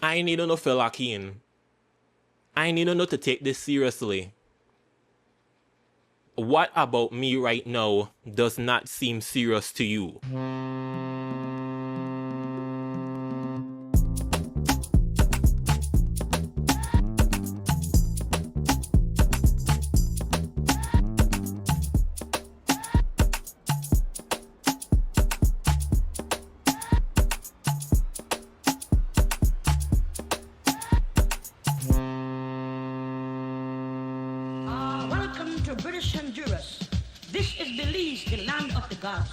I need to know feel lock in. I need to know to take this seriously. What about me right now does not seem serious to you? Welcome to British Honduras. This is Belize, the land of the gods.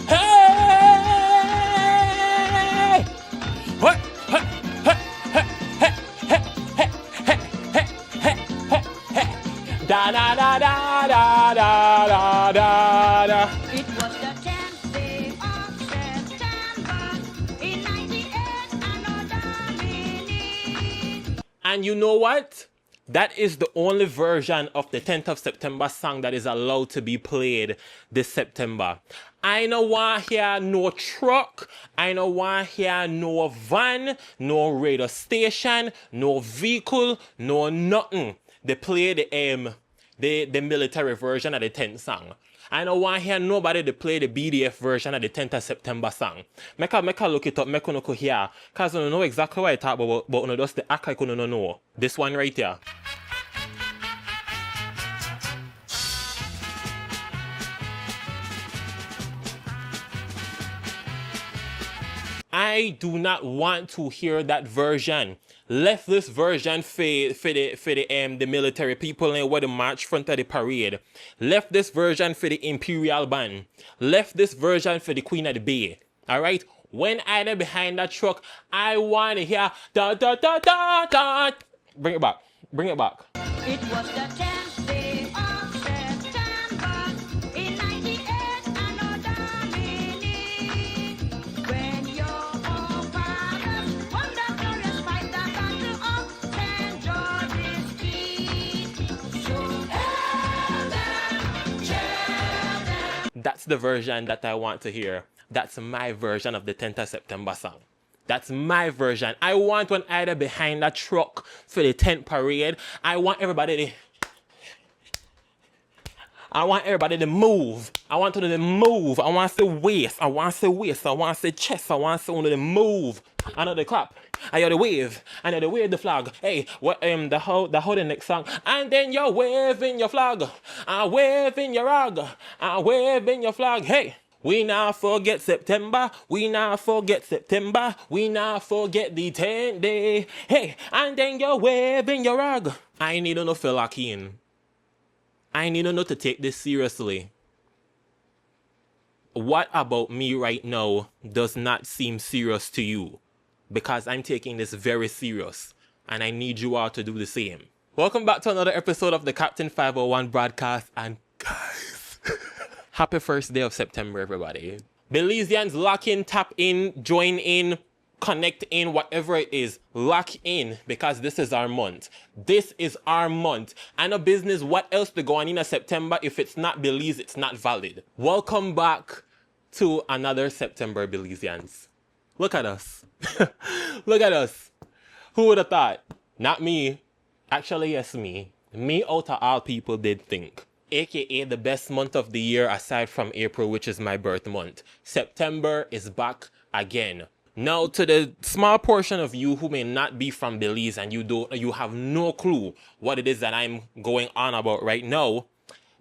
Hey! What? Da da da da da da da da. It was the 10th day of September in 98 Anno Domini. And you know what? That is the only version of the 10th of September song that is allowed to be played this September. I don't want to hear no truck. I don't want to hear no van, no radio station, no vehicle, no nothing. They play the military version of the 10th song. I don't want to hear nobody to play the BDF version of the 10th of September song. Make a look it up, make a look here. Because I don't know exactly what I talk about, but no, just the act I couldn't know. This one right here. I do not want to hear that version. Left this version for the military people and where the march front of the parade. Left this version for the Imperial Band. Left this version for the Queen of the Bay. Alright? When I'm behind that truck, I want to hear da da da da da. Bring it back. Bring it back. It was the 10th day of September in 98 Anno Domini. When your forefathers won the glorious fight, the battle of St. George's Street. So hail them, cheer them. That's the version that I want to hear. That's my version of the 10th of September song. That's my version. I want one either behind that truck for the 10th parade. I want everybody to move. I want them to move. I want to see waist. I want to see waist. I want to see chest. I want to see one of them move. I know the clap. I know the wave. I know the wave the flag. Hey, what the how the next song? And then you're waving your flag. I'm waving your rag. I'm waving your flag. Hey. We not forget September, we not forget September, we not forget the 10th day. Hey, and then you're waving your rag. I need to know feel lock in. I need to know to take this seriously. What about me right now does not seem serious to you? Because I'm taking this very serious, and I need you all to do the same. Welcome back to another episode of the Captain 501 broadcast, and guys... Happy first day of September, everybody. Belizeans, lock in, tap in, join in, connect in, whatever it is. Lock in, because this is our month. This is our month. And a business, what else to go on in a September? If it's not Belize, it's not valid. Welcome back to another September, Belizeans. Look at us. Look at us. Who would have thought? Not me. Actually, yes, me. Me out of all people did think. AKA the best month of the year aside from April, which is my birth month. September is back again. Now, to the small portion of you who may not be from Belize and you have no clue what it is that I'm going on about right now,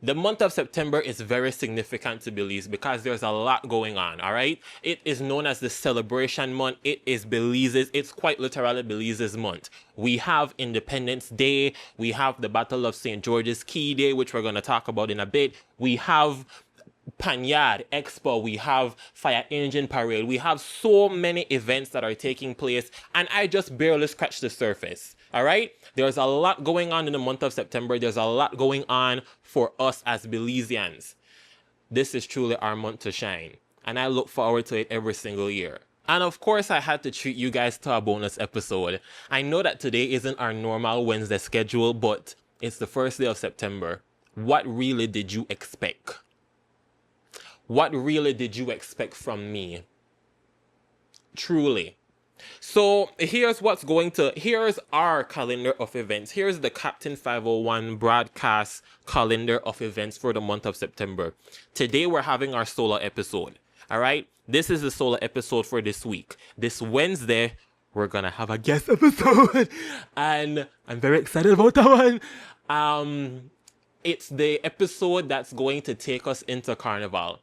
the month of September is very significant to Belize because there's a lot going on, all right? It is known as the celebration month. It is Belize's, it's quite literally Belize's month. We have Independence Day. We have the Battle of St. George's Key Day, which we're going to talk about in a bit. We have Panyard Expo, we have Fire Engine Parade, we have so many events that are taking place, and I just barely scratched the surface. All right, there's a lot going on in the month of September. There's a lot going on for us as Belizeans. This is truly our month to shine, and I look forward to it every single year. And of course, I had to treat you guys to a bonus episode. I know that today isn't our normal Wednesday schedule, but it's the first day of September. What really did you expect? What really did you expect from me? Truly, So here's our calendar of events. Here's the Captain 501 broadcast calendar of events for the month of September. Today we're having our solo episode. All right. This is the solo episode for this week. This Wednesday, we're going to have a guest episode. And I'm very excited about that one. It's the episode that's going to take us into Carnival.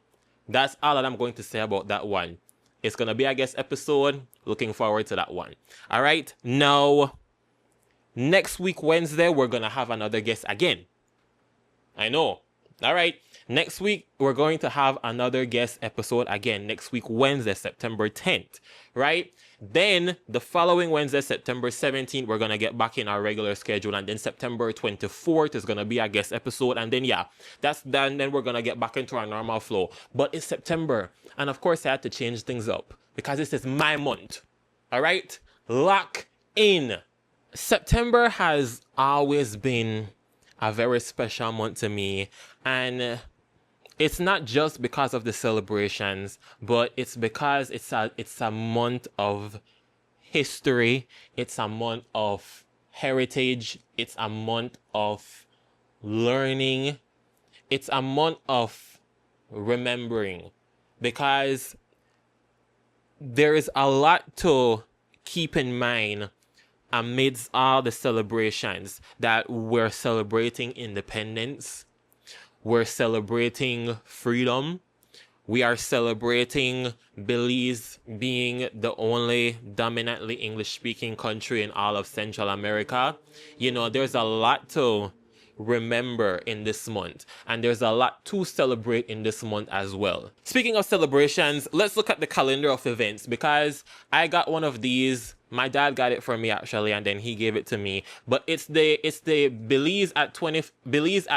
That's all that I'm going to say about that one. It's going to be a guest episode. Looking forward to that one. All right. Now, next week, Wednesday, we're going to have another guest again. I know. All right. Next week, we're going to have another guest episode again. Next week, Wednesday, September 10th. Right? Then, the following Wednesday, September 17th, we're going to get back in our regular schedule. And then September 24th is going to be a guest episode. And then, yeah, that's done. Then we're going to get back into our normal flow. But it's September. And of course, I had to change things up because this is my month. All right? Lock in. September has always been a very special month to me. And it's not just because of the celebrations, but it's because it's a month of history. It's a month of heritage. It's a month of learning. It's a month of remembering, because there is a lot to keep in mind amidst all the celebrations. That we're celebrating independence. We're celebrating freedom. We are celebrating Belize being the only dominantly English-speaking country in all of Central America. You know, there's a lot to remember in this month, and there's a lot to celebrate in this month as well. Speaking of celebrations, let's look at the calendar of events, because I got one of these. My dad got it for me actually, and then he gave it to me. But it's the Belize at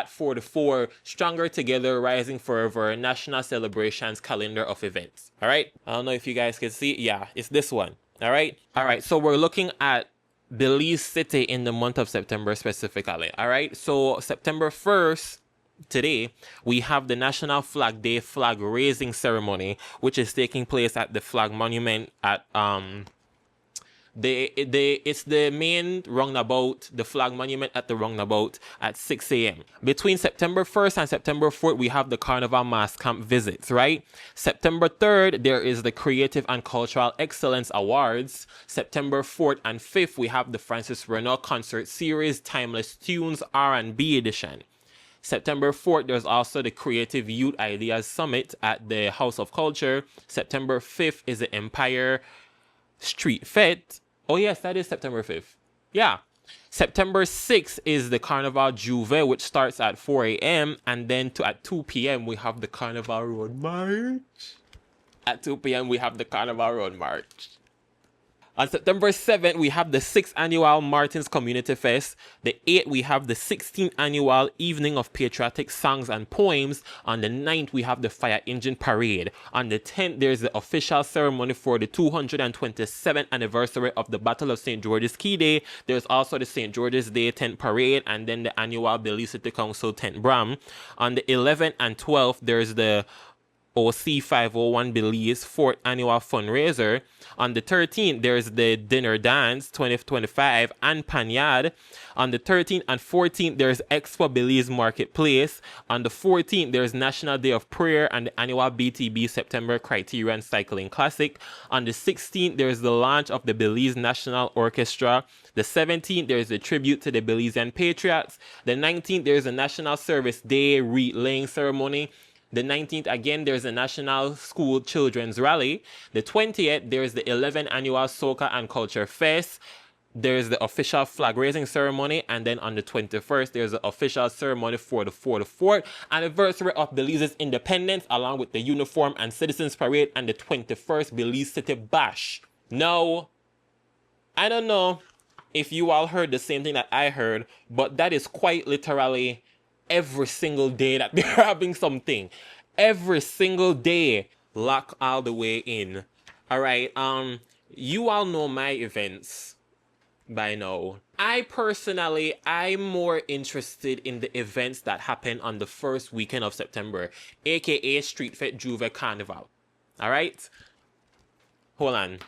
44, Stronger Together, Rising Forever National Celebrations Calendar of Events. All right. I don't know if you guys can see. Yeah, it's this one. All right. All right. So we're looking at Belize City in the month of September specifically. All right. So September 1st, today, we have the National Flag Day flag raising ceremony, which is taking place at the Flag Monument at it's the main roundabout, the Flag Monument at the roundabout at 6 a.m. Between September 1st and September 4th, we have the Carnival Mass Camp visits, right? September 3rd, there is the Creative and Cultural Excellence Awards. September 4th and 5th, we have the Francis Renaud Concert Series Timeless Tunes R&B Edition. September 4th, there's also the Creative Youth Ideas Summit at the House of Culture. September 5th is the Empire Street Fete. Oh yes, that is September 5th. Yeah. September 6th is the Carnival Juve, which starts at 4 a.m. and then at 2 p.m. we have the Carnival Road March. At 2 p.m. we have the Carnival Road March. On September 7th, we have the 6th Annual Martins Community Fest. The 8th, we have the 16th Annual Evening of Patriotic Songs and Poems. On the 9th, we have the Fire Engine Parade. On the 10th, there's the official ceremony for the 227th anniversary of the Battle of St. George's Key Day. There's also the St. George's Day Tent Parade, and then the annual Belize City Council Tent Bram. On the 11th and 12th, there's the OC 501 Belize 4th Annual Fundraiser. On the 13th, there's the Dinner Dance 2025 and Panyard. On the 13th and 14th, there's Expo Belize Marketplace. On the 14th, there's National Day of Prayer and the annual BTB September Criterion Cycling Classic. On the 16th, there's the launch of the Belize National Orchestra. The 17th, there's the tribute to the Belizean Patriots. The 19th, there's a National Service Day wreath laying ceremony. The 19th, again, there's a National School Children's Rally. The 20th, there's the 11th Annual Soca and Culture Fest. There's the official flag raising ceremony. And then on the 21st, there's the official ceremony for the 44th anniversary of Belize's independence, along with the Uniform and Citizens Parade and the 21st Belize City Bash. Now, I don't know if you all heard the same thing that I heard, but that is quite literally every single day that they're having something. Every single day. Lock all the way in. All right. You all know my events by now. I'm more interested in the events that happen on the first weekend of September, aka Street Fete Juve Carnival. All right. Hold on.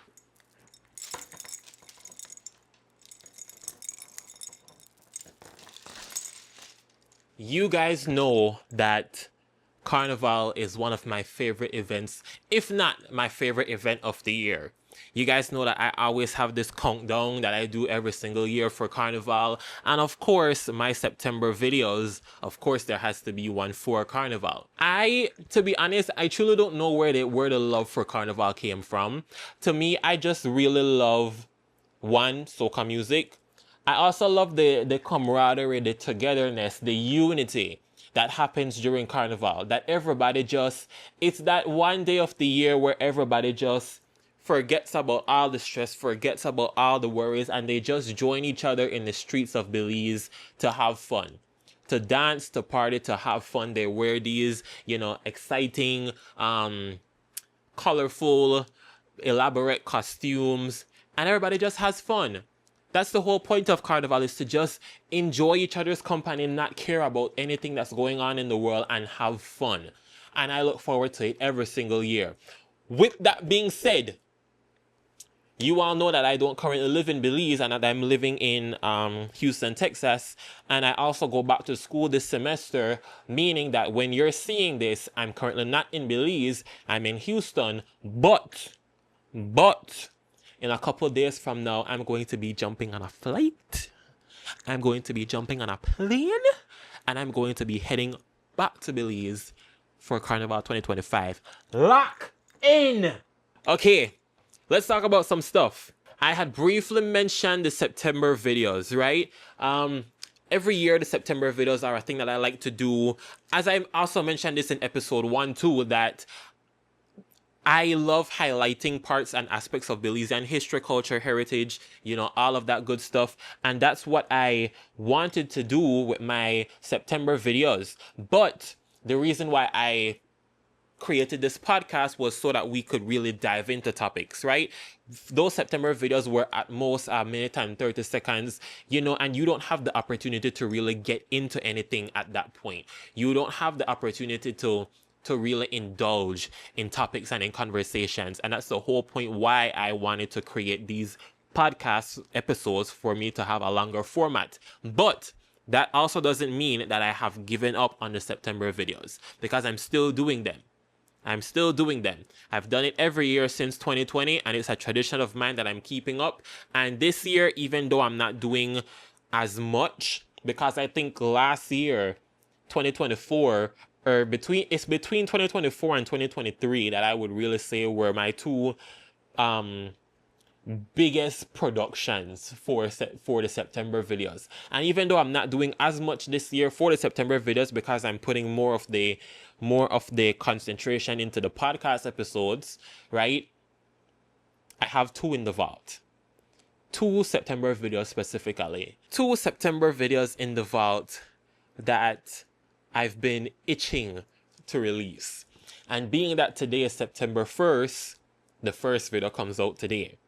You guys know that Carnival is one of my favorite events, if not my favorite event of the year. You guys know that I always have this countdown that I do every single year for Carnival. And of course, my September videos, of course, there has to be one for Carnival. To be honest, I truly don't know where the love for Carnival came from. To me, I just really love, one, soca music. I also love the camaraderie, the togetherness, the unity that happens during Carnival. That everybody just, it's that one day of the year where everybody just forgets about all the stress, forgets about all the worries, and they just join each other in the streets of Belize to have fun. To dance, to party, to have fun. They wear these, exciting, colorful, elaborate costumes, and everybody just has fun. That's the whole point of Carnival, is to just enjoy each other's company, not care about anything that's going on in the world, and have fun. And I look forward to it every single year. With that being said, you all know that I don't currently live in Belize and that I'm living in Houston, Texas. And I also go back to school this semester, meaning that when you're seeing this, I'm currently not in Belize, I'm in Houston. But in a couple of days from now, I'm going to be jumping on a flight. I'm going to be jumping on a plane. And I'm going to be heading back to Belize for Carnival 2025. Lock in! Okay, let's talk about some stuff. I had briefly mentioned the September videos, right? Every year, the September videos are a thing that I like to do. As I also mentioned this in episode 1 too, that I love highlighting parts and aspects of Belizean history, culture, heritage, all of that good stuff. And that's what I wanted to do with my September videos. But the reason why I created this podcast was so that we could really dive into topics, right? Those September videos were at most a minute and 30 seconds, and you don't have the opportunity to really get into anything at that point. You don't have the opportunity to really indulge in topics and in conversations. And that's the whole point why I wanted to create these podcast episodes, for me to have a longer format. But that also doesn't mean that I have given up on the September videos, because I'm still doing them. I've done it every year since 2020, and it's a tradition of mine that I'm keeping up. And this year, even though I'm not doing as much, because I think last year, 2024, or between 2024 and 2023 that I would really say were my two biggest productions for the September videos. And even though I'm not doing as much this year for the September videos, because I'm putting more of the concentration into the podcast episodes, right? I have 2 in the vault. 2 September videos specifically. 2 September videos in the vault that I've been itching to release. And being that today is September 1st, the first video comes out today.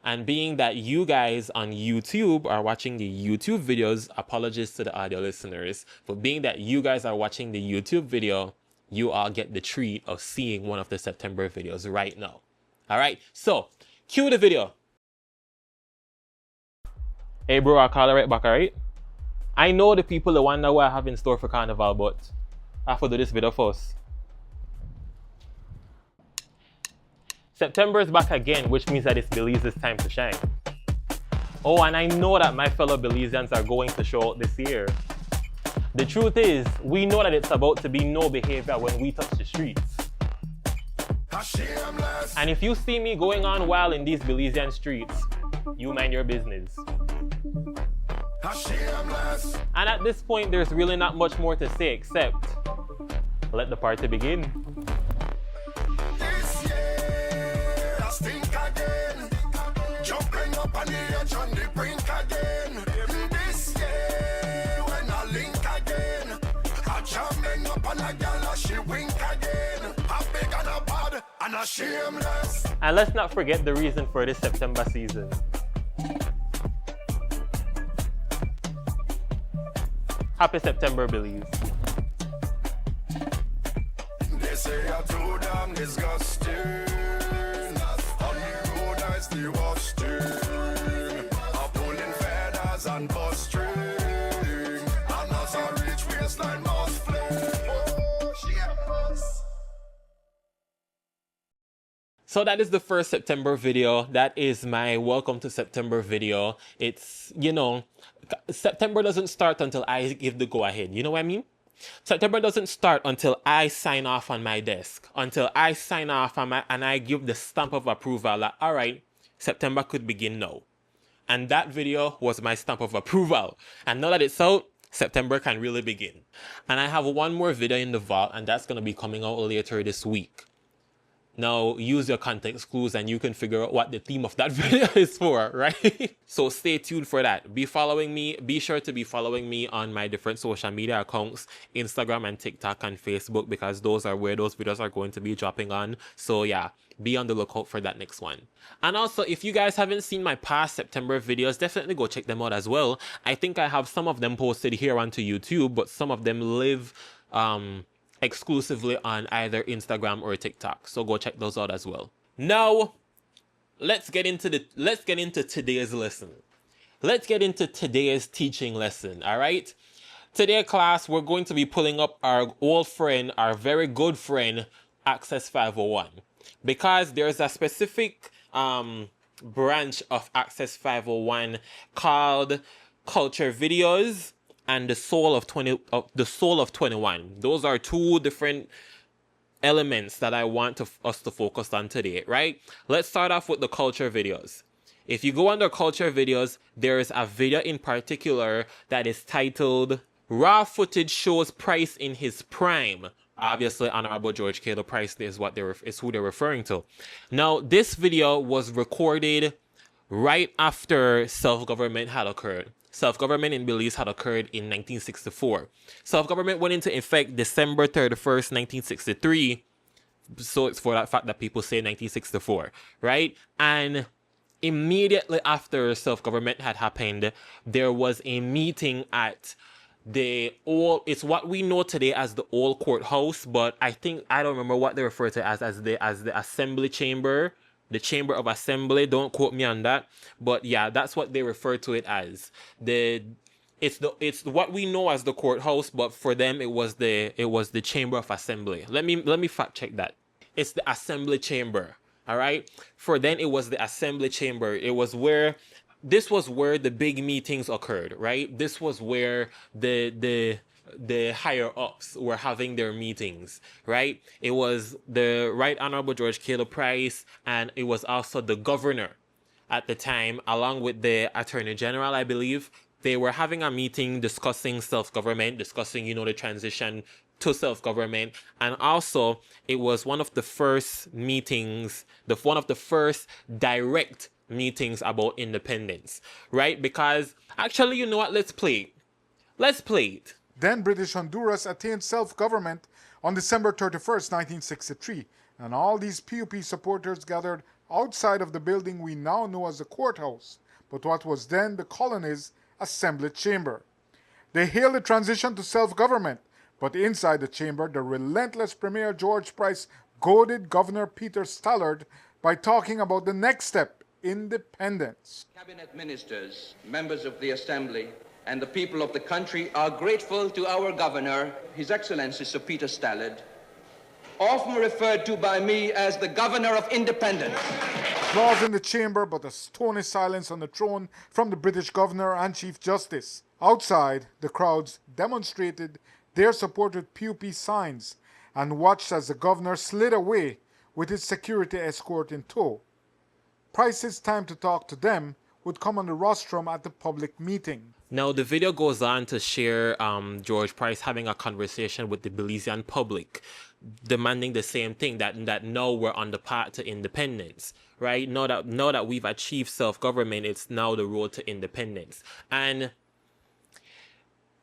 And being that you guys on YouTube are watching the YouTube videos, apologies to the audio listeners, but being that you guys are watching the YouTube video, you all get the treat of seeing one of the September videos right now. All right, so cue the video. Hey bro, I'll call it right back, all right? I know the people that wonder what I have in store for Carnival, but I have to do this video first. September is back again, which means that it's Belize's time to shine. Oh, and I know that my fellow Belizeans are going to show out this year. The truth is, we know that it's about to be no behavior when we touch the streets. And if you see me going on wild in these Belizean streets, you mind your business. And at this point, there's really not much more to say except let the party begin. This year, I stink again. Jumping up on the edge on the brink again. This year, when I link again, I jumping up on a girl, she wink again. I'm big and a bad and a shameless. And let's not forget the reason for this September season. Happy September, Belize. They say you're too damn disgusting. On the road I still was string. I'm pulling feathers and bus string. And as I reach waist So that is the first September video. That is my welcome to September video. It's, you know, September doesn't start until I give the go ahead. You know what I mean? September doesn't start until I sign off on my desk, until I sign off on and I give the stamp of approval that, all right, September could begin now. And that video was my stamp of approval. And now that it's out, September can really begin. And I have one more video in the vault, and that's going to be coming out later this week. Now, use your context clues and you can figure out what the theme of that video is for, right? So stay tuned for that. Be following me. Be sure to be following me on my different social media accounts, Instagram and TikTok and Facebook, because those are where those videos are going to be dropping on. So yeah, be on the lookout for that next one. And also, if you guys haven't seen my past September videos, definitely go check them out as well. I think I have some of them posted here onto YouTube, but some of them live exclusively on either Instagram or TikTok. So go check those out as well. Now, let's get into today's lesson. Let's get into today's teaching lesson, all right? Today, class, we're going to be pulling up our old friend, our very good friend, Access 501. Because there's a specific branch of Access 501 called Culture Videos and the Soul of 21. Those are two different elements that I want us to focus on today, right? Let's start off with the culture videos. If you go under culture videos, there is a video in particular that is titled "Raw Footage Shows Price in His Prime." Obviously, Honorable George Cadle Price is who they're referring to. Now, this video was recorded right after self-government had occurred. Self-government in Belize had occurred in 1964. Self-government went into effect December 31st, 1963. So it's for that fact that people say 1964, right? And immediately after self-government had happened, there was a meeting at it's what we know today as the old courthouse, but I don't remember what they refer to as the assembly chamber. The Chamber of Assembly, don't quote me on that, but yeah, that's what they refer to it as. It's what we know as the courthouse, but for them it was the Chamber of Assembly. Let me fact check that. It's the Assembly Chamber. All right. For then it was the Assembly Chamber. This was where the big meetings occurred, right? This was where the higher ups were having their meetings, right? It was the Right Honorable George Cadle Price, and it was also the governor at the time, along with the Attorney General, I believe. They were having a meeting discussing self-government, discussing, the transition to self-government. And also, it was one of the first meetings, one of the first direct meetings about independence, right? Because, actually, you know what? Let's play it. Then British Honduras attained self-government on December 31st, 1963, and all these PUP supporters gathered outside of the building we now know as the courthouse, but what was then the colony's assembly chamber. They hailed the transition to self-government, but inside the chamber, the relentless Premier George Price goaded Governor Peter Stallard by talking about the next step, independence. Cabinet ministers, members of the Assembly, and the people of the country are grateful to our governor, His Excellency Sir Peter Stallard, often referred to by me as the Governor of Independence. Applause in the chamber, but a stony silence on the throne from the British Governor and Chief Justice. Outside, the crowds demonstrated their support with PUP signs and watched as the governor slid away with his security escort in tow. Price's time to talk to them would come on the rostrum at the public meeting. Now, the video goes on to share George Price having a conversation with the Belizean public, demanding the same thing, that now we're on the path to independence, right? Now that we've achieved self-government, it's now the road to independence. And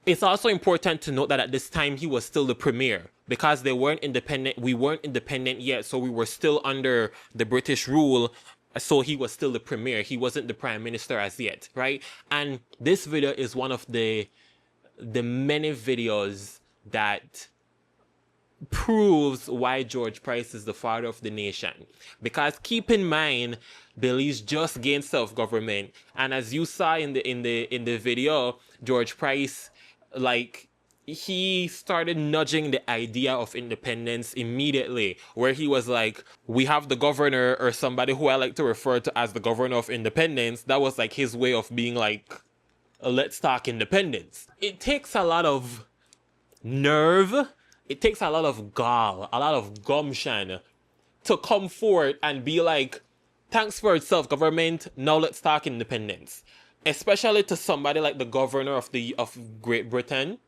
it's also important to note that at this time he was still the premier, because we weren't independent yet, so we were still under the British rule. So he was still the premier. He wasn't the prime minister as yet, right? And this video is one of the many videos that proves why George Price is the father of the nation. Because keep in mind, Belize just gained self-government, and as you saw in the video, George Price, he started nudging the idea of independence immediately, where he was like, we have the governor, or somebody who I like to refer to as the governor of independence. That was like his way of being like, let's talk independence. It takes a lot of nerve, it takes a lot of gall, a lot of gumption to come forward and be like, thanks for self-government, now let's talk independence. Especially to somebody like the governor of Great Britain.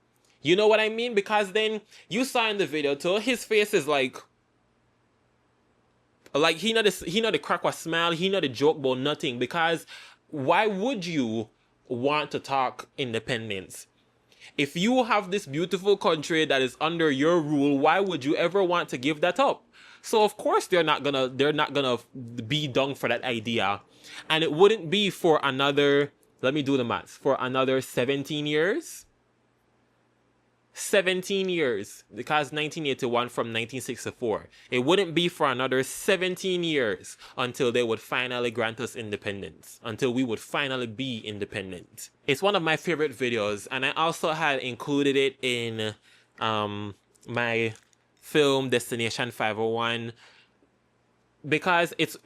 You know what I mean? Because then you saw in the video too, his face is like he not the crack or smile, he not the joke about nothing. Because why would you want to talk independence? If you have this beautiful country that is under your rule, why would you ever want to give that up? So of course they're not gonna be dung for that idea. And it wouldn't be for another, let me do the maths, for another 17 years. 17 years, because 1981 from 1964. It wouldn't be for another 17 years until they would finally grant us independence, until we would finally be independent. It's one of my favorite videos, and I also had included it in my film Destination 501, because it's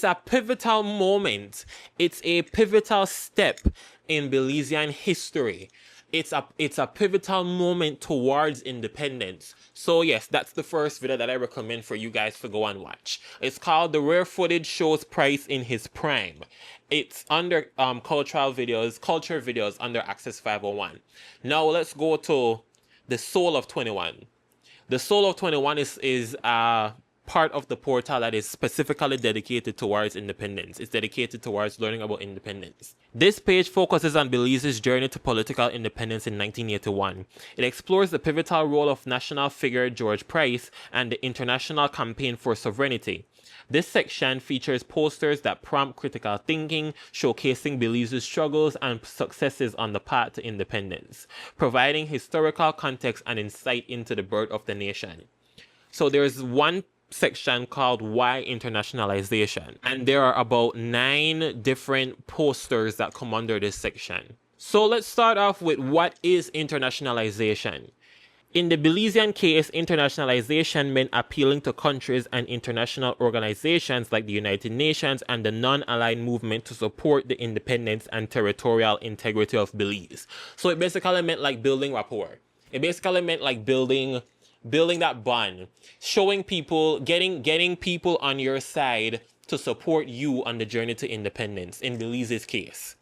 a pivotal moment. It's a pivotal step in Belizean history. It's a pivotal moment towards independence. So yes, that's the first video that I recommend for you guys to go and watch. It's called The Rare Footage Shows Price in His Prime. It's under culture videos under Access 501. Now let's go to The Soul of 21. The Soul of 21 is part of the portal that is specifically dedicated towards independence. It's dedicated towards learning about independence. This page focuses on Belize's journey to political independence in 1981. It explores the pivotal role of national figure George Price and the international campaign for sovereignty. This section features posters that prompt critical thinking, showcasing Belize's struggles and successes on the path to independence, providing historical context and insight into the birth of the nation. So there's one section called Why Internationalization, and there are about 9 different posters that come under this section. So let's start off with what is internationalization. In the Belizean case, internationalization meant appealing to countries and international organizations like the United Nations and the non-aligned movement to support the independence and territorial integrity of Belize. So it basically meant like building rapport. It basically meant like building that bond, showing people, getting people on your side to support you on the journey to independence, in Belize's case.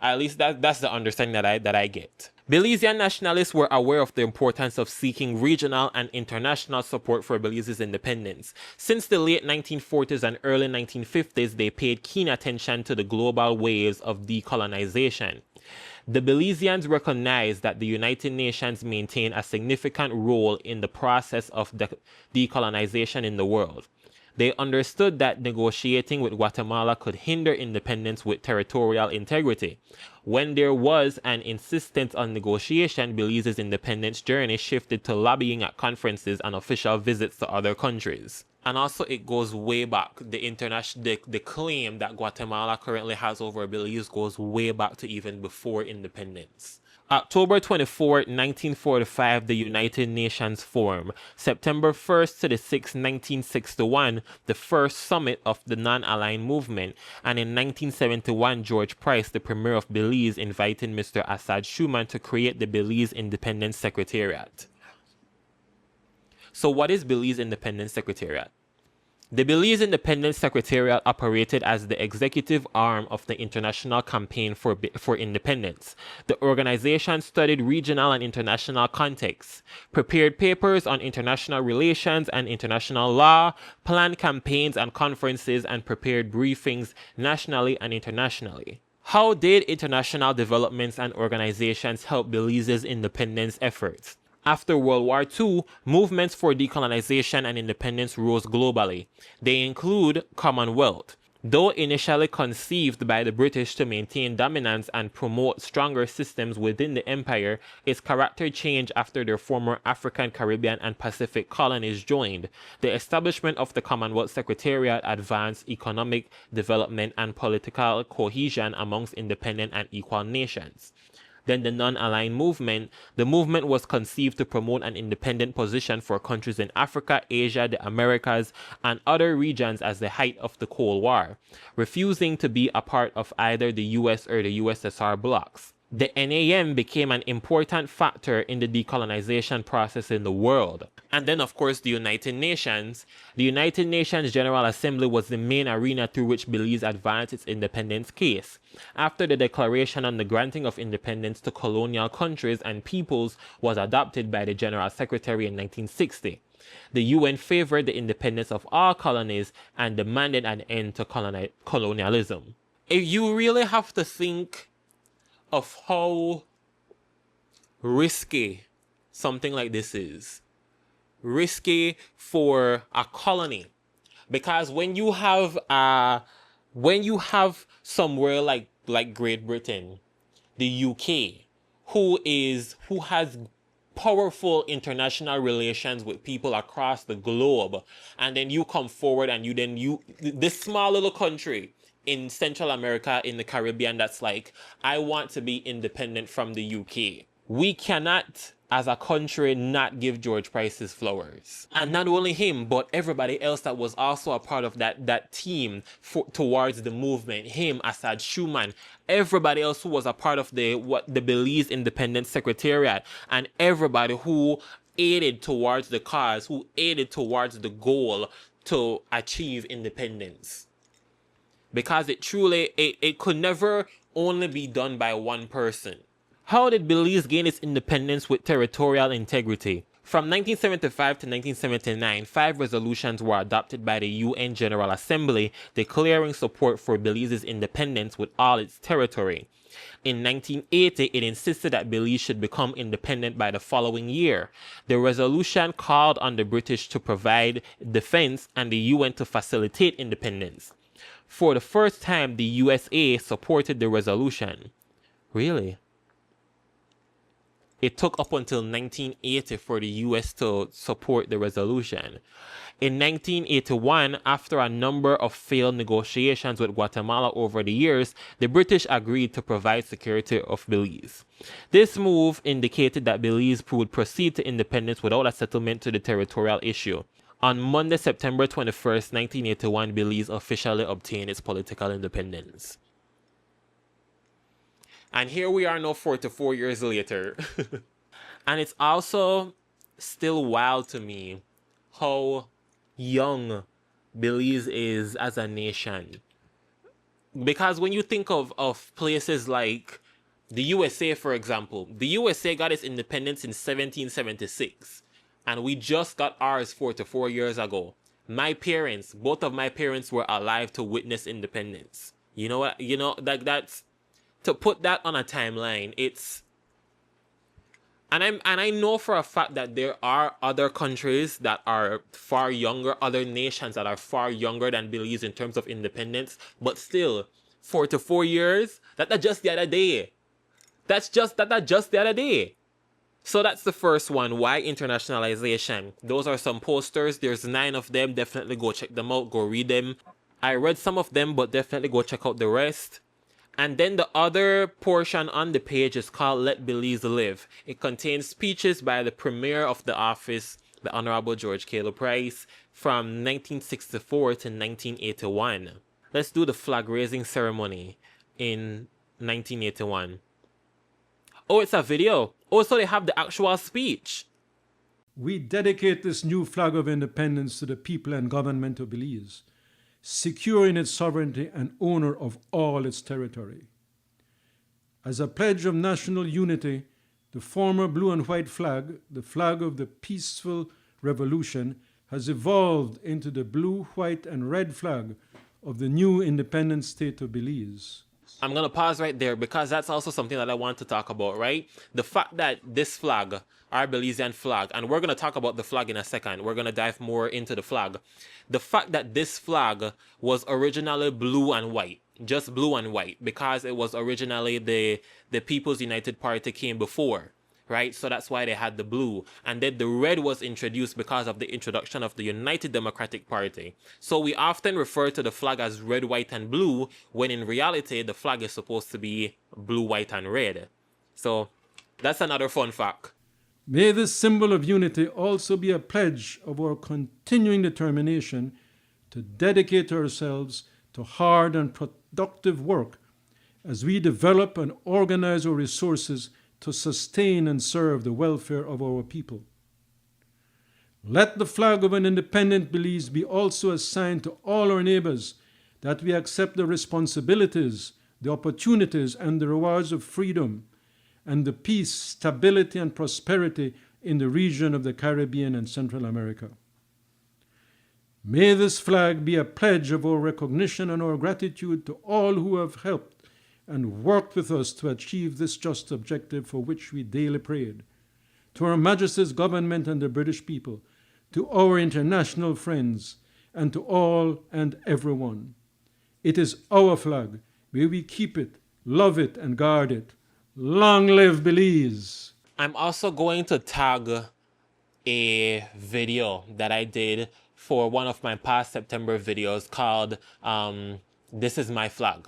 At least that's the understanding that I get. Belizean nationalists were aware of the importance of seeking regional and international support for Belize's independence. Since the late 1940s and early 1950s, they paid keen attention to the global waves of decolonization. The Belizeans recognized that the United Nations maintain a significant role in the process of decolonization in the world. They understood that negotiating with Guatemala could hinder independence with territorial integrity. When there was an insistence on negotiation, Belize's independence journey shifted to lobbying at conferences and official visits to other countries. And also it goes way back. The claim that Guatemala currently has over Belize goes way back to even before independence. October 24, 1945, the United Nations formed. September 1st to the 6th, 1961, the first summit of the non-aligned movement. And in 1971, George Price, the premier of Belize, invited Mr. Assad Schuman to create the Belize Independence Secretariat. So what is Belize Independence Secretariat? The Belize Independence Secretariat operated as the executive arm of the International Campaign for Independence. The organization studied regional and international contexts, prepared papers on international relations and international law, planned campaigns and conferences, and prepared briefings nationally and internationally. How did international developments and organizations help Belize's independence efforts? After World War II, movements for decolonization and independence rose globally. They include Commonwealth. Though initially conceived by the British to maintain dominance and promote stronger systems within the empire, its character changed after their former African, Caribbean, and Pacific colonies joined. The establishment of the Commonwealth Secretariat advanced economic development and political cohesion amongst independent and equal nations. then the non-aligned movement. The movement was conceived to promote an independent position for countries in Africa, Asia, the Americas, and other regions as the height of the Cold War, refusing to be a part of either the US or the USSR blocs. The NAM became an important factor in the decolonization process in the world. And then, of course, the United Nations. The United Nations General Assembly was the main arena through which Belize advanced its independence case. After the declaration on the granting of independence to colonial countries and peoples was adopted by the General Secretary in 1960, the UN favored the independence of all colonies and demanded an end to colonialism. If you really have to think of how risky something like this is. Risky for a colony. Because when you have somewhere like Great Britain, the UK, who has powerful international relations with people across the globe, and then you come forward and this small little country in Central America, in the Caribbean, that's like, I want to be independent from the UK. We cannot, as a country, not give George Price his flowers. And not only him, but everybody else that was also a part of that team towards the movement. Him, Assad Schumann, everybody else who was a part of the Belize Independence Secretariat, and everybody who aided towards the cause, who aided towards the goal to achieve independence. Because it could never only be done by one person. How did Belize gain its independence with territorial integrity? From 1975 to 1979, 5 resolutions were adopted by the UN General Assembly declaring support for Belize's independence with all its territory. In 1980, it insisted that Belize should become independent by the following year. The resolution called on the British to provide defense and the UN to facilitate independence. For the first time, the USA supported the resolution. Really? It took up until 1980 for the US to support the resolution. In 1981, after a number of failed negotiations with Guatemala over the years, the British agreed to provide security of Belize. This move indicated that Belize would proceed to independence without a settlement to the territorial issue. On Monday, September 21st, 1981, Belize officially obtained its political independence. And here we are now 44 years later. And it's also still wild to me how young Belize is as a nation. Because when you think of places like the USA, for example, the USA got its independence in 1776. And we just got ours 44 years ago. Both of my parents were alive to witness independence. You know what? That's to put that on a timeline. And I know for a fact that there are other countries that are far younger, other nations that are far younger than Belize in terms of independence. But still, 44 years. That's just the other day. That's just the other day. So that's the first one. Why internationalization? Those are some posters. There's 9 of them. Definitely go check them out. Go read them. I read some of them, but definitely go check out the rest. And then the other portion on the page is called Let Belize Live. It contains speeches by the Premier of the office, the Honorable George Cadle Price, from 1964 to 1981. Let's do the flag raising ceremony in 1981. Oh, it's a video. Oh, so they have the actual speech. We dedicate this new flag of independence to the people and government of Belize, secure in its sovereignty and owner of all its territory. As a pledge of national unity, the former blue and white flag, the flag of the peaceful revolution, has evolved into the blue, white, and red flag of the new independent state of Belize. I'm going to pause right there because that's also something that I want to talk about, right? The fact that this flag, our Belizean flag, and we're going to talk about the flag in a second. We're going to dive more into the flag. The fact that this flag was originally blue and white, just blue and white, because it was originally the People's United Party came before, right? So that's why they had the blue. And then the red was introduced because of the introduction of the United Democratic Party. So we often refer to the flag as red, white, and blue, when in reality, the flag is supposed to be blue, white, and red. So that's another fun fact. May this symbol of unity also be a pledge of our continuing determination to dedicate ourselves to hard and productive work as we develop and organize our resources to sustain and serve the welfare of our people. Let the flag of an independent Belize be also a sign to all our neighbors that we accept the responsibilities, the opportunities, and the rewards of freedom and the peace, stability, and prosperity in the region of the Caribbean and Central America. May this flag be a pledge of our recognition and our gratitude to all who have helped and worked with us to achieve this just objective for which we daily prayed. To Her Majesty's government and the British people, to our international friends, and to all and everyone. It is our flag. May we keep it, love it, and guard it. Long live Belize! I'm also going to tag a video that I did for one of my past September videos called This Is My Flag.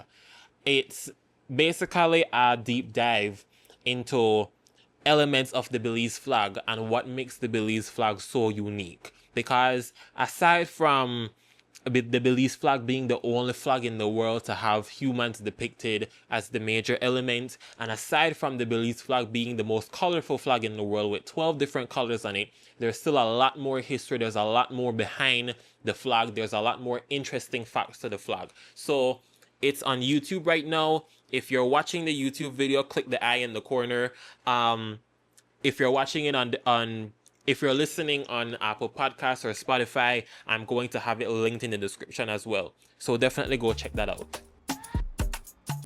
It's basically a deep dive into elements of the Belize flag and what makes the Belize flag so unique. Because aside from the Belize flag being the only flag in the world to have humans depicted as the major element, and aside from the Belize flag being the most colorful flag in the world with 12 different colors on it, there's still a lot more history, there's a lot more behind the flag, there's a lot more interesting facts to the flag. So it's on YouTube right now. If you're watching the YouTube video, click the eye in the corner. If you're watching it if you're listening on Apple Podcasts or Spotify, I'm going to have it linked in the description as well. So definitely go check that out.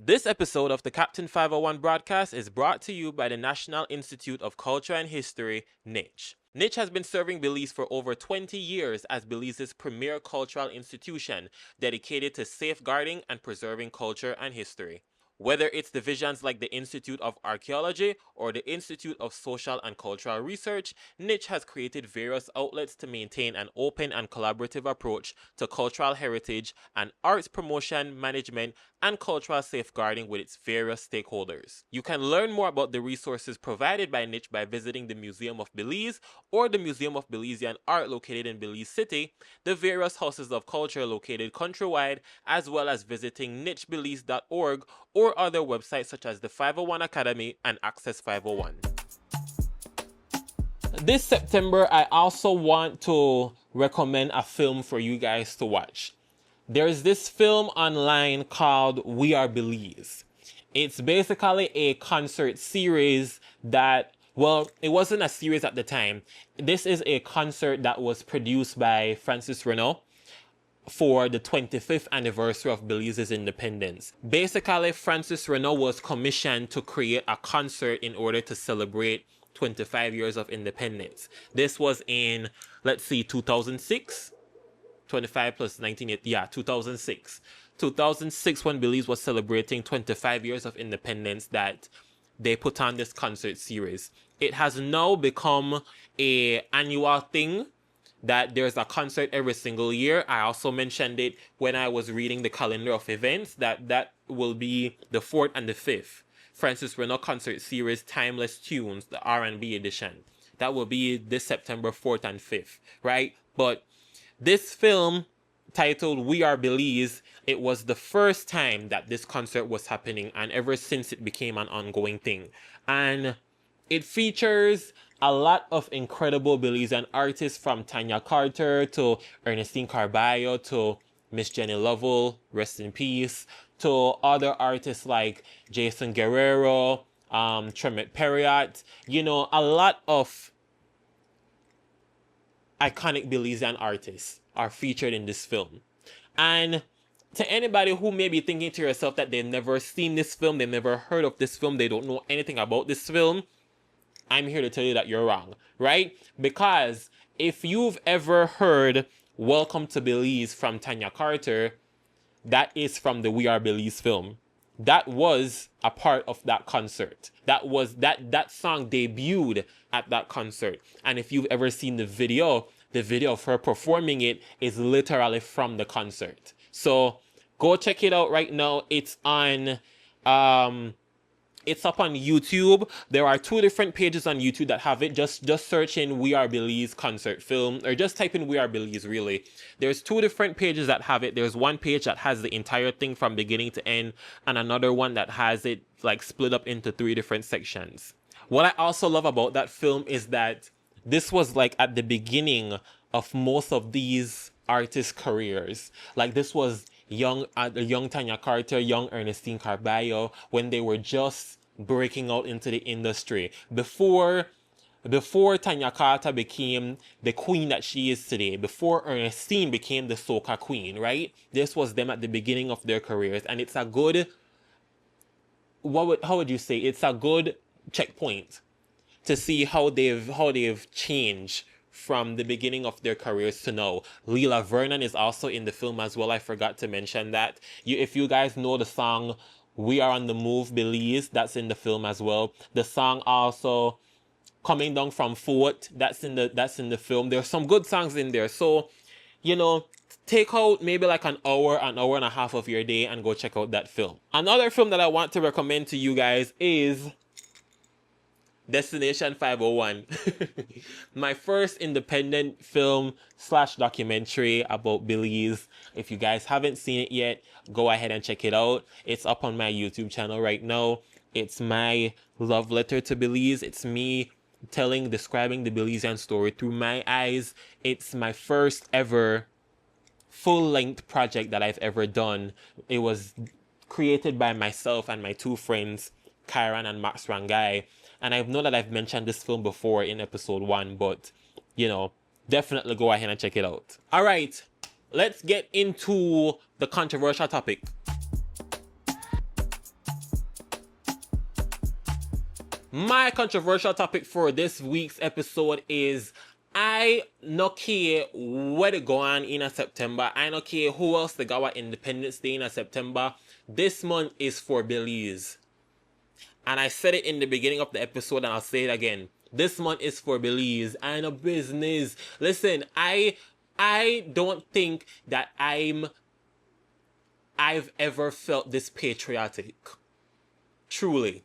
This episode of the Captain 501 broadcast is brought to you by the National Institute of Culture and History, NICH. NICH has been serving Belize for over 20 years as Belize's premier cultural institution dedicated to safeguarding and preserving culture and history. Whether it's divisions like the Institute of Archaeology or the Institute of Social and Cultural Research, NICH has created various outlets to maintain an open and collaborative approach to cultural heritage and arts promotion, management, and cultural safeguarding with its various stakeholders. You can learn more about the resources provided by NICH by visiting the Museum of Belize or the Museum of Belizean Art located in Belize City, the various houses of culture located countrywide, as well as visiting nichbelize.org or other websites such as the 501 Academy and Access 501. This September, I also want to recommend a film for you guys to watch. There's this film online called We Are Belize. It's basically a concert series that, well, it wasn't a series at the time. This is a concert that was produced by Francis Renaud for the 25th anniversary of Belize's independence. Basically, Francis Renaud was commissioned to create a concert in order to celebrate 25 years of independence. This was in, 2006? 25 plus 19, 2006. 2006, when Belize was celebrating 25 years of independence, that they put on this concert series. It has now become an annual thing that there's a concert every single year. I also mentioned it when I was reading the calendar of events that will be the 4th and the 5th. Francis Renaud concert series, Timeless Tunes, the R&B edition. That will be this September 4th and 5th, right? But this film, titled We Are Belize, it was the first time that this concert was happening, and ever since it became an ongoing thing. And it features a lot of incredible Belizean artists, from Tanya Carter to Ernestine Carballo to Miss Jenny Lovell, rest in peace, to other artists like Jason Guerrero, Tremette Perriott. You know, a lot of iconic Belizean artists are featured in this film. And to anybody who may be thinking to yourself that they've never seen this film, they've never heard of this film, they don't know anything about this film, I'm here to tell you that you're wrong, right? Because if you've ever heard Welcome to Belize from Tanya Carter, that is from the We Are Belize film. That was a part of that concert. That song debuted at that concert. And if you've ever seen the video of her performing it is literally from the concert. So go check it out right now. It's on It's up on YouTube. There are 2 different pages on YouTube that have it. Just search in We Are Belize concert film, or just type in We Are Belize, really. There's 2 different pages that have it. There's one page that has the entire thing from beginning to end, and another one that has it like split up into 3 different sections. What I also love about that film is that this was like at the beginning of most of these artists' careers. Like this was young Tanya Carter, young Ernestine Carballo, when they were just breaking out into the industry. Before Tanya Carter became the queen that she is today, before Ernestine became the soca queen, right? This was them at the beginning of their careers, and it's a good, how would you say? It's a good checkpoint to see how they've changed from the beginning of their careers to now. Leela Vernon is also in the film as well. I forgot to mention that. If you guys know the song We Are on the Move Belize, that's in the film as well. The song also Coming Down from Fort, that's in the film. There's some good songs in there. So, you know, take out maybe like an hour and a half of your day and go check out that film. Another film that I want to recommend to you guys is Destination 501. My first independent film / documentary about Belize. If you guys haven't seen it yet, go ahead and check it out. It's up on my YouTube channel right now. It's my love letter to Belize. It's me describing the Belizean story through my eyes. It's my first ever full-length project that I've ever done. It was created by myself and my 2 friends, Kyran and Max Rangai. And I know that I've mentioned this film before in episode 1, but, you know, definitely go ahead and check it out. All right, let's get into the controversial topic. My controversial topic for this week's episode is I no care where to go on in September. I no care who else to go at Independence Day in September. This month is for Belize. And I said it in the beginning of the episode, and I'll say it again. This month is for Belize. I know business. Listen, I don't think that I've ever felt this patriotic. Truly.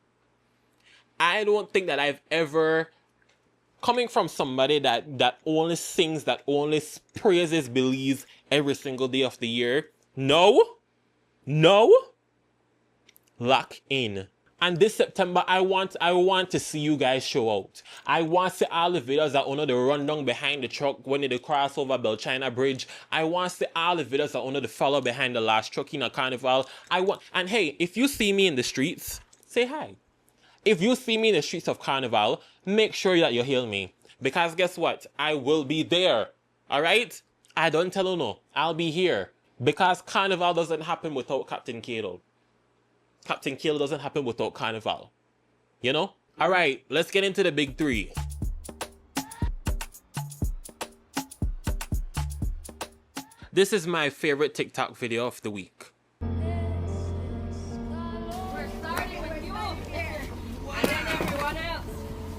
I don't think that I've ever, coming from somebody that only sings, that only praises Belize every single day of the year. No. Lock in. And this September, I want to see you guys show out. I want to see all the videos that honor the rundown behind the truck when they cross over Belchina Bridge. I want to see all the videos that honor the follow behind the last truck in a carnival. And hey, if you see me in the streets, say hi. If you see me in the streets of Carnival, make sure that you hail me. Because guess what? I will be there. All right? I don't tell you no. I'll be here. Because Carnival doesn't happen without Captain Cadle. Captain Cadle doesn't happen without Carnival. You know? All right, let's get into the big 3. This is my favorite TikTok video of the week.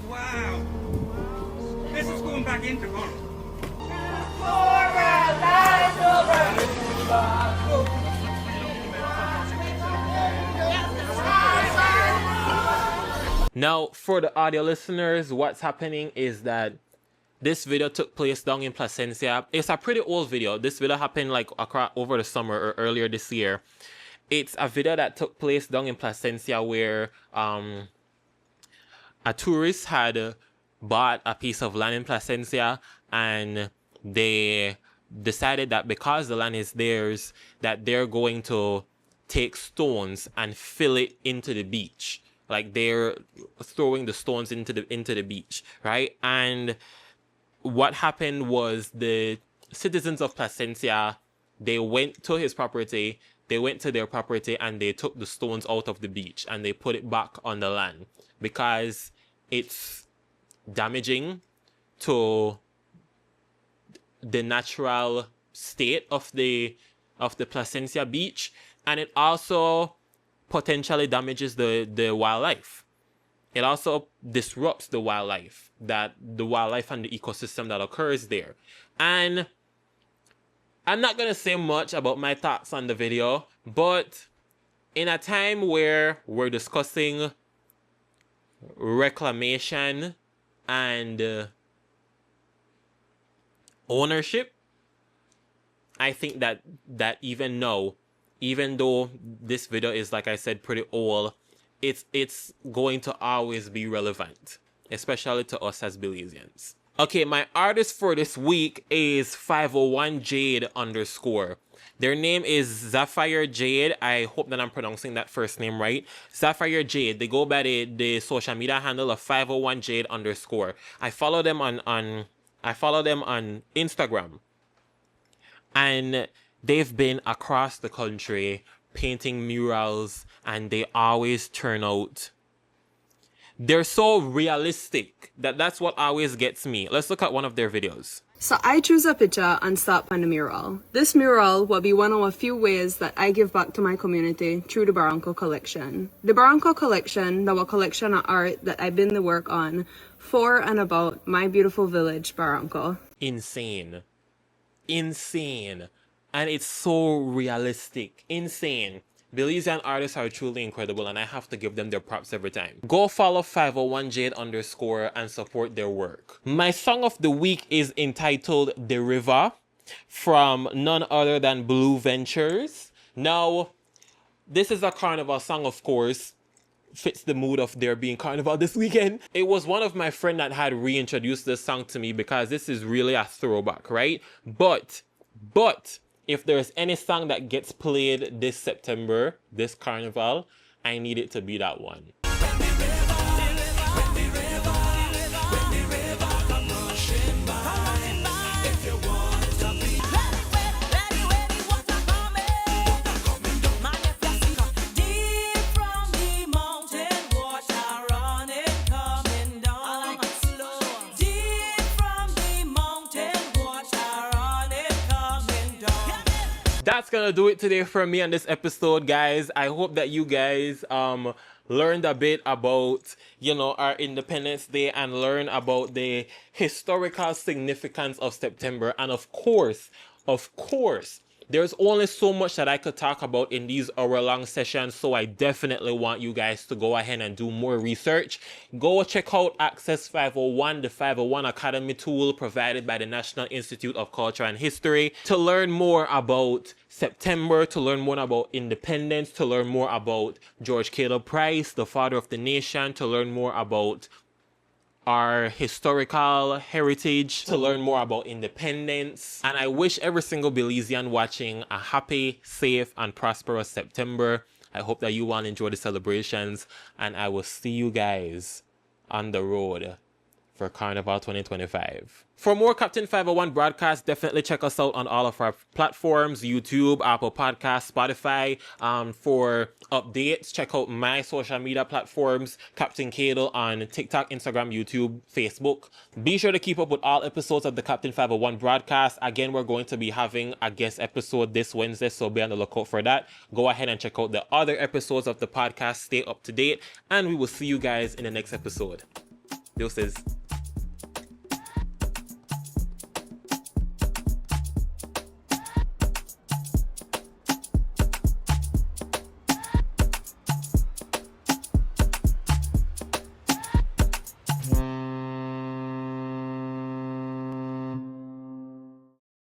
Wow. This is going back in tomorrow. Now, for the audio listeners, what's happening is that this video took place down in Placencia. It's a pretty old video. This video happened like over the summer or earlier this year. It's a video that took place down in Placencia where a tourist had bought a piece of land in Placencia, and they decided that because the land is theirs, that they're going to take stones and fill it into the beach. Like they're throwing the stones into the beach, right? And what happened was the citizens of Placencia, they went to his property, they went to their property, and they took the stones out of the beach and they put it back on the land because it's damaging to the natural state of the Placencia beach, and it also potentially damages the wildlife. It also disrupts the wildlife and the ecosystem that occurs there. And I'm not going to say much about my thoughts on the video, but in a time where we're discussing reclamation and ownership. I think that even now, even though this video is, like I said, pretty old, it's going to always be relevant, especially to us as Belizeans. Okay, my artist for this week is 501 Jade _. Their name is Sapphire Jade. I hope that I'm pronouncing that first name right. Sapphire Jade. They go by the social media handle of 501 Jade _. I follow them on Instagram. And they've been across the country painting murals, and they always turn out. They're so realistic that's what always gets me. Let's look at one of their videos. So I choose a picture and start on the mural. This mural will be one of a few ways that I give back to my community through the Barranco collection. The Barranco collection, our collection of art that I've been to work on for and about my beautiful village, Barranco. Insane. And it's so realistic. Insane. Belizean artists are truly incredible, and I have to give them their props every time. Go follow 501 Jade _ and support their work. My song of the week is entitled The River from none other than Blue Ventures. Now, this is a carnival song, of course. Fits the mood of there being carnival this weekend. It was one of my friends that had reintroduced this song to me because this is really a throwback, right? But if there's any song that gets played this September, this carnival, I need it to be that one. That's gonna do it today for me on this episode, guys. I hope that you guys learned a bit about, our Independence Day and learn about the historical significance of September. And of course, there's only so much that I could talk about in these hour-long sessions, so I definitely want you guys to go ahead and do more research. Go check out Access 501, the 501 Academy tool provided by the National Institute of Culture and History, to learn more about September, to learn more about independence, to learn more about George Cadle Price, the father of the nation, to learn more about our historical heritage, to learn more about independence. And I wish every single Belizean watching a happy, safe, and prosperous September. I hope that you all enjoy the celebrations, and I will see you guys on the road for Carnival 2025. For more Captain 501 broadcasts, definitely check us out on all of our platforms, YouTube, Apple Podcasts, Spotify. For updates, check out my social media platforms, Captain Cadle on TikTok, Instagram, YouTube, Facebook. Be sure to keep up with all episodes of the Captain 501 broadcast. Again, we're going to be having a guest episode this Wednesday, so be on the lookout for that. Go ahead and check out the other episodes of the podcast. Stay up to date, and we will see you guys in the next episode. Deuces.